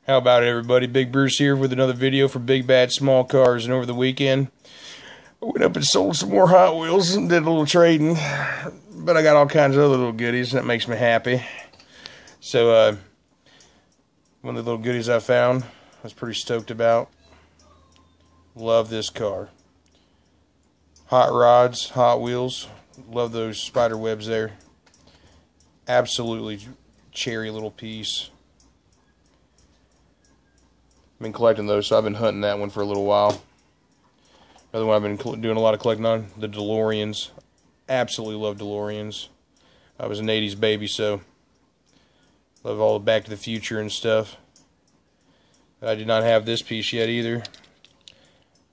How about it, everybody? Big Bruce here with another video for Big Bad Small Cars. And over the weekend, I went up and sold some more Hot Wheels and did a little trading. But I got all kinds of other little goodies, and that makes me happy. So, one of the little goodies I found, I was pretty stoked about. Love this car. Hot rods, Hot Wheels. Love those spider webs there. Absolutely cherry little piece. Been collecting those, so I've been hunting that one for a little while. Another one I've been doing a lot of collecting on, the DeLoreans. Absolutely love DeLoreans. I was an 80s baby, so love all the Back to the Future and stuff. I did not have this piece yet either.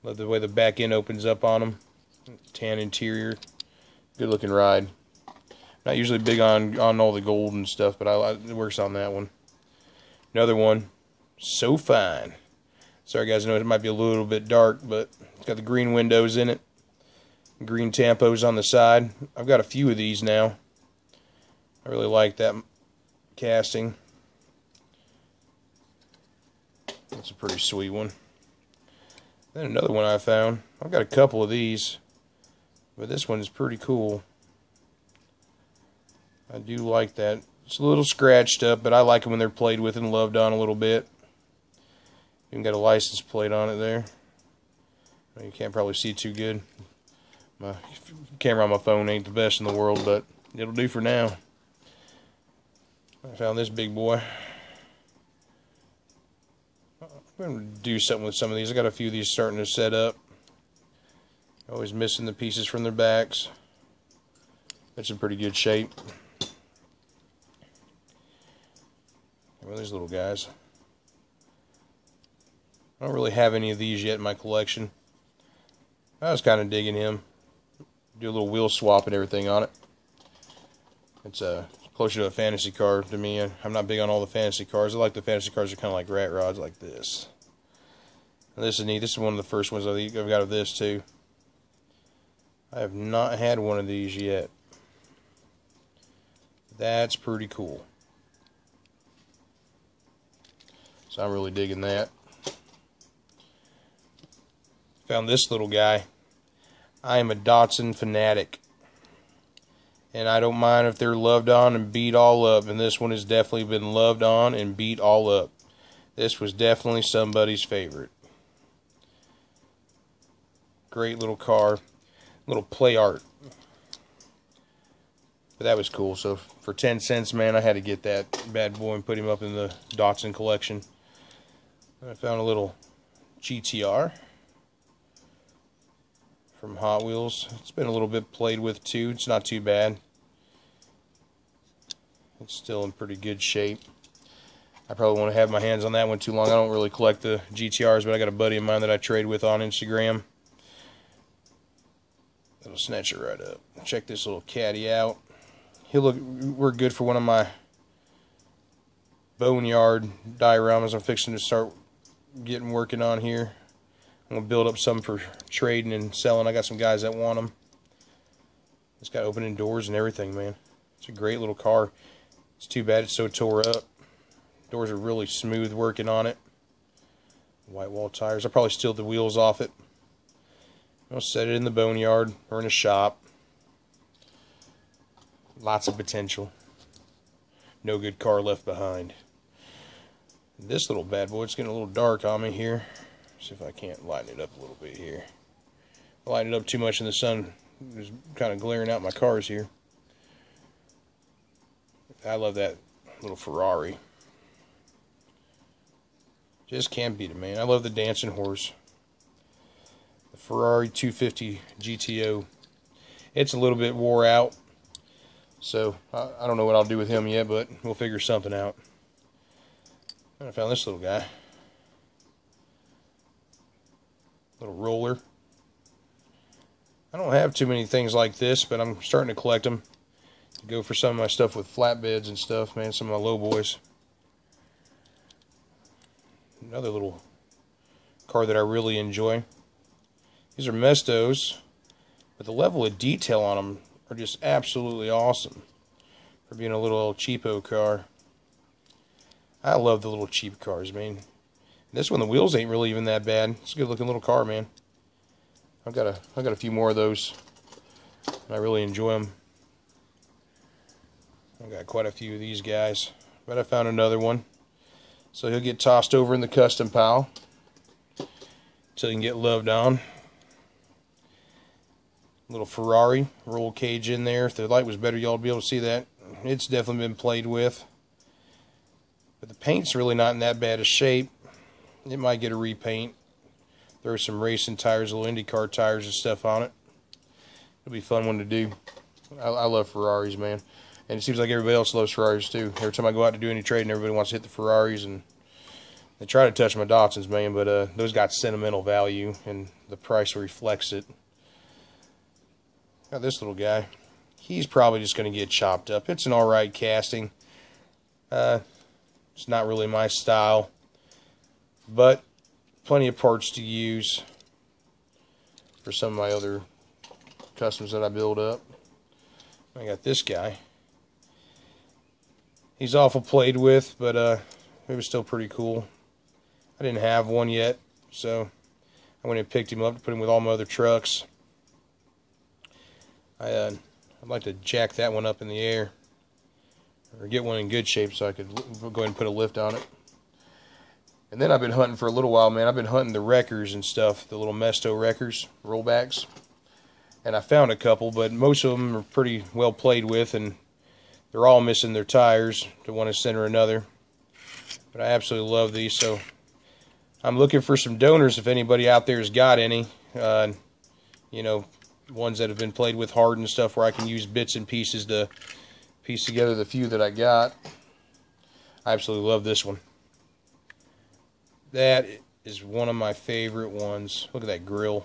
Love the way the back end opens up on them. Tan interior. Good looking ride. Not usually big on all the gold and stuff, but it works on that one. Another one. So fine. Sorry guys, I know it might be a little bit dark, but it's got the green windows in it. Green tampos on the side. I've got a few of these now. I really like that casting. That's a pretty sweet one. Then another one I found. I've got a couple of these, but this one is pretty cool. I do like that. It's a little scratched up, but I like them when they're played with and loved on a little bit. Even got a license plate on it there. You can't probably see too good. My camera on my phone ain't the best in the world, but it'll do for now. I found this big boy. I'm going to do something with some of these. I got a few of these starting to set up. Always missing the pieces from their backs. It's in pretty good shape. Well, these little guys. I don't really have any of these yet in my collection. I was kind of digging him. Do a little wheel swap and everything on it. It's closer to a fantasy car to me. I'm not big on all the fantasy cars. I like the fantasy cars that are kind of like rat rods like this. And this is neat. This is one of the first ones I've got of this too. I have not had one of these yet. That's pretty cool. So I'm really digging that. Found this little guy. I am a Datsun fanatic. And I don't mind if they're loved on and beat all up. And this one has definitely been loved on and beat all up. This was definitely somebody's favorite. Great little car. Little play art. But that was cool. So for 10 cents, man, I had to get that bad boy and put him up in the Datsun collection. I found a little GTR from Hot Wheels. It's been a little bit played with too. It's not too bad. It's still in pretty good shape. I probably won't have my hands on that one too long. I don't really collect the GTRs, but I got a buddy of mine that I trade with on Instagram. That'll snatch it right up. Check this little caddy out. He'll work good for one of my boneyard dioramas I'm fixing to start working on here. I'm going to build up some for trading and selling. I got some guys that want them. It's got opening doors and everything, man. It's a great little car. It's too bad it's so tore up. Doors are really smooth working on it. White wall tires. I'll probably steal the wheels off it. I'll set it in the boneyard or in a shop. Lots of potential. No good car left behind. This little bad boy, it's getting a little dark on me here. See if I can't lighten it up a little bit here. I lighten it up too much in the sun. It's kind of glaring out my cars here. I love that little Ferrari. Just can't beat it, man. I love the dancing horse. The Ferrari 250 GTO. It's a little bit wore out. So, I don't know what I'll do with him yet, but we'll figure something out. I found this little guy. Little roller. I don't have too many things like this, but I'm starting to collect them. Go for some of my stuff with flatbeds and stuff, man. Some of my low boys. Another little car that I really enjoy. These are Maistos, but the level of detail on them are just absolutely awesome for being a little cheapo car. I love the little cheap cars, man. This one, the wheels ain't really even that bad. It's a good looking little car, man. I've got a few more of those. I really enjoy them. I've got quite a few of these guys. But I found another one. So he'll get tossed over in the custom pile until he can get loved on. Little Ferrari, roll cage in there. If the light was better, y'all would be able to see that. It's definitely been played with. But the paint's really not in that bad a shape. It might get a repaint. There are some racing tires, little IndyCar tires and stuff on it. It'll be a fun one to do. I love Ferraris, man. And it seems like everybody else loves Ferraris too. Every time I go out to do any trading, everybody wants to hit the Ferraris, and they try to touch my Datsuns, man, but those got sentimental value, and the price reflects it. Got this little guy. He's probably just going to get chopped up. It's an alright casting. It's not really my style, but plenty of parts to use for some of my other customs that I build up. I got this guy. He's awful played with, but it was still pretty cool. I didn't have one yet, so I went and picked him up to put him with all my other trucks. I'd like to jack that one up in the air, or get one in good shape so I could go ahead and put a lift on it. And then I've been hunting for a little while, man. I've been hunting the wreckers and stuff, the little Maisto wreckers, rollbacks. And I found a couple, but most of them are pretty well played with, and they're all missing their tires to one extent or another. But I absolutely love these, so I'm looking for some donors if anybody out there has got any. You know, ones that have been played with hard and stuff, where I can use bits and pieces to piece together the few that I got. I absolutely love this one. That is one of my favorite ones. Look at that grill.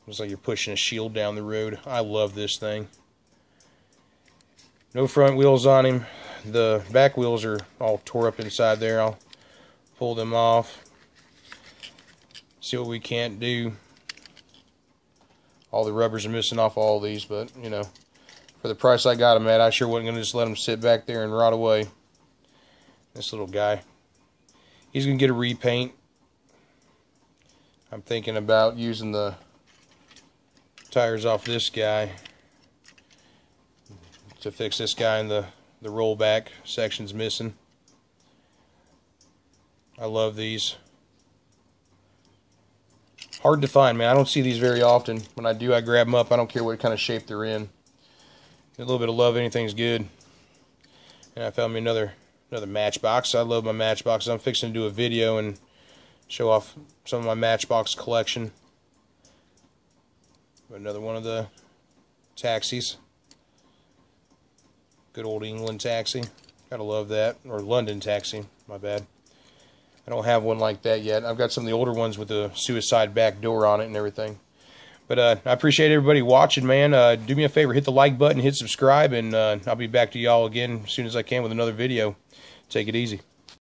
Looks like you're pushing a shield down the road. I love this thing. No front wheels on him. The back wheels are all tore up inside there. I'll pull them off. See what we can't do. All the rubbers are missing off all these, but, you know, for the price I got them at, I sure wasn't going to just let them sit back there and rot away. This little guy. He's going to get a repaint. I'm thinking about using the tires off this guy to fix this guy, and the rollback section's missing. I love these. Hard to find, man. I don't see these very often. When I do, I grab them up. I don't care what kind of shape they're in. A little bit of love, anything's good. And I found me another matchbox. I love my matchboxes. I'm fixing to do a video and show off some of my matchbox collection. Another one of the taxis. Good old England taxi. Gotta love that. Or London taxi, my bad. I don't have one like that yet. I've got some of the older ones with the suicide back door on it and everything. But I appreciate everybody watching, man. Do me a favor, hit the like button, hit subscribe, and I'll be back to y'all again as soon as I can with another video. Take it easy.